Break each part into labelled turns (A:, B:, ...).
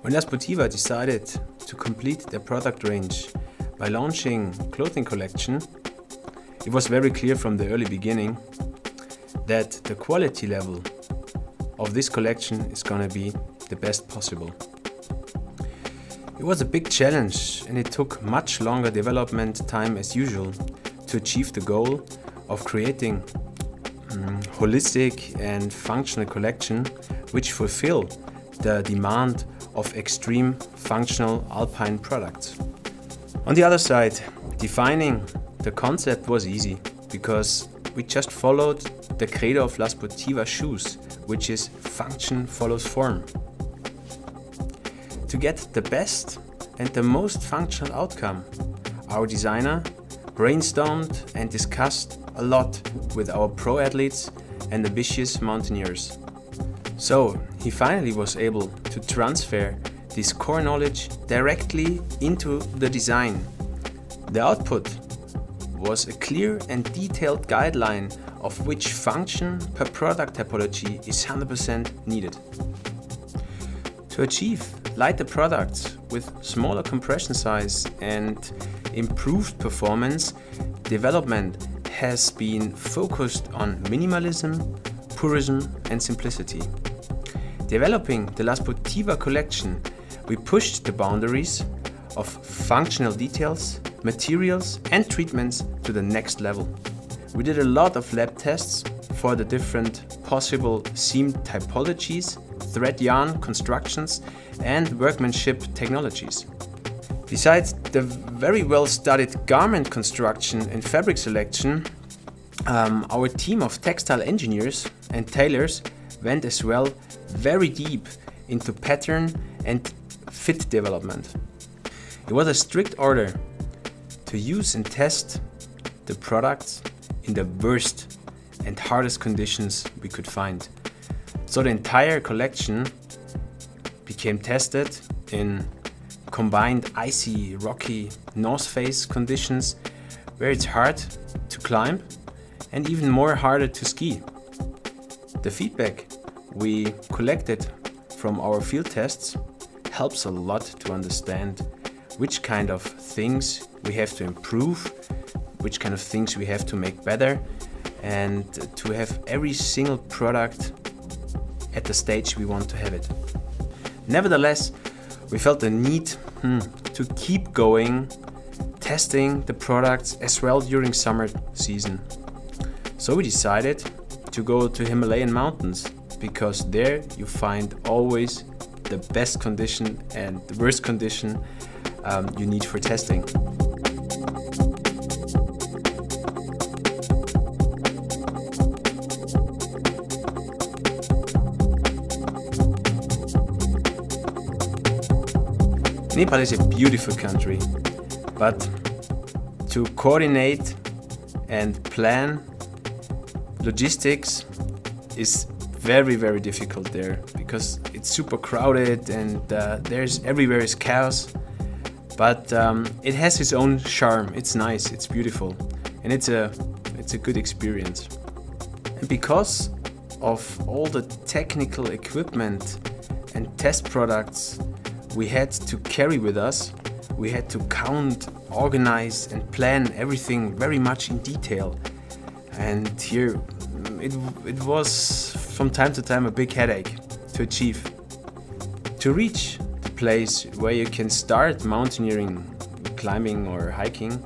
A: When Sportiva decided to complete their product range by launching clothing collection, it was very clear from the early beginning that the quality level of this collection is gonna be the best possible. It was a big challenge and it took much longer development time as usual to achieve the goal of creating holistic and functional collection which fulfill the demand of extreme functional alpine products. On the other side, defining the concept was easy because we just followed the credo of Sportiva shoes, which is function follows form. To get the best and the most functional outcome, our designer brainstormed and discussed a lot with our pro athletes and ambitious mountaineers. So he finally was able to transfer this core knowledge directly into the design. The output was a clear and detailed guideline of which function per product typology is 100% needed. To achieve lighter products with smaller compression size and improved performance, development has been focused on minimalism, purism and simplicity. Developing the Sportiva collection, we pushed the boundaries of functional details, materials and treatments to the next level. We did a lot of lab tests for the different possible seam typologies, thread yarn constructions and workmanship technologies. Besides the very well studied garment construction and fabric selection, our team of textile engineers and tailors went as well very deep into pattern and fit development. It was a strict order to use and test the products in the worst and hardest conditions we could find. So the entire collection became tested in combined icy, rocky north face conditions where it's hard to climb and even more harder to ski. The feedback we collected from our field tests helps a lot to understand which kind of things we have to improve, which kind of things we have to make better, and to have every single product at the stage we want to have it. Nevertheless, we felt the need to keep going, testing the products as well during summer season. So we decided to go to Himalayan mountains because there you find always the best condition and the worst condition you need for testing. Nepal is a beautiful country, but to coordinate and plan logistics is very, very difficult there because it's super crowded and there's everywhere is chaos. But it has its own charm. It's nice, it's beautiful, and it's a good experience. And because of all the technical equipment and test products we had to carry with us, we had to count, organize and plan everything very much in detail. And here it was from time to time a big headache to achieve. To reach the place where you can start mountaineering, climbing or hiking,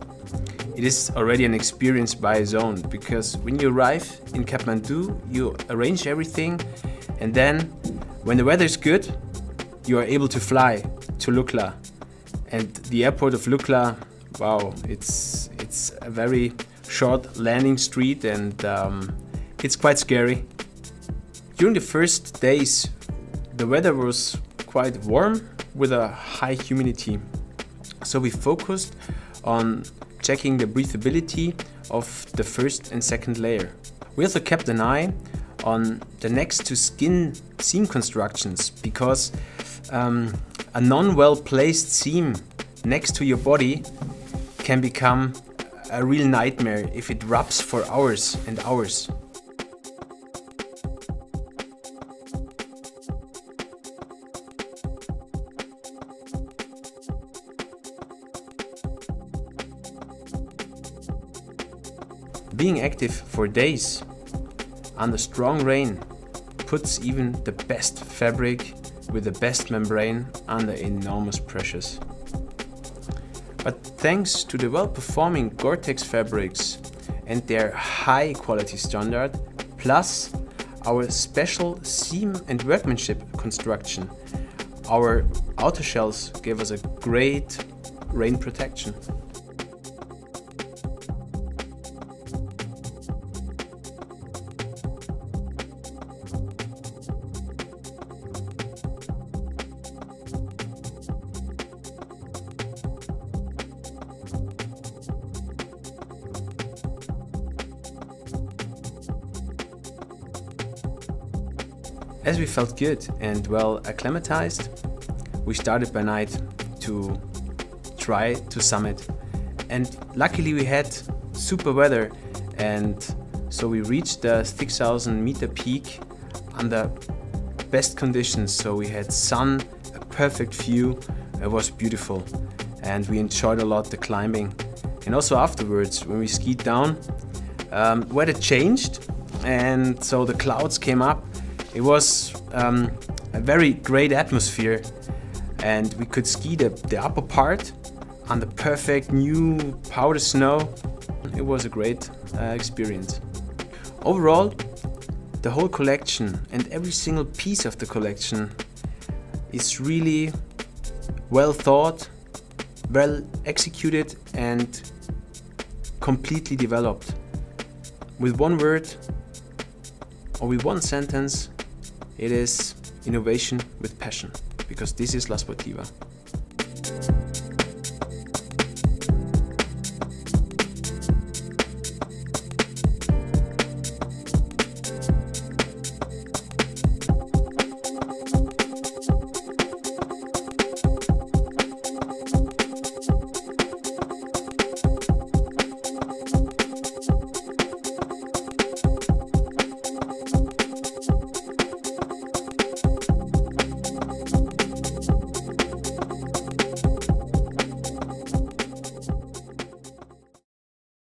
A: it is already an experience by its own, because when you arrive in Kathmandu, you arrange everything, and then when the weather is good, you are able to fly to Lukla. And the airport of Lukla, wow, it's a very short landing street and it's quite scary. During the first days, the weather was quite warm with a high humidity. So we focused on checking the breathability of the first and second layer. We also kept an eye on the next to skin seam constructions, because a non-well placed seam next to your body can become a real nightmare if it rubs for hours and hours. being active for days under strong rain puts even the best fabric with the best membrane under enormous pressures. But thanks to the well-performing Gore-Tex fabrics and their high quality standard, plus our special seam and workmanship construction, our outer shells gave us a great rain protection. As we felt good and well acclimatized, we started by night to try to summit. And luckily we had super weather, and so we reached the 6,000-meter peak under best conditions. So we had sun, a perfect view, it was beautiful, and we enjoyed a lot the climbing. And also afterwards, when we skied down, weather changed, and so the clouds came up. It was a very great atmosphere, and we could ski the upper part on the perfect new powder snow. It was a great experience. Overall, the whole collection and every single piece of the collection is really well thought, well executed and completely developed. With one word or with one sentence, it is innovation with passion, because this is La Sportiva.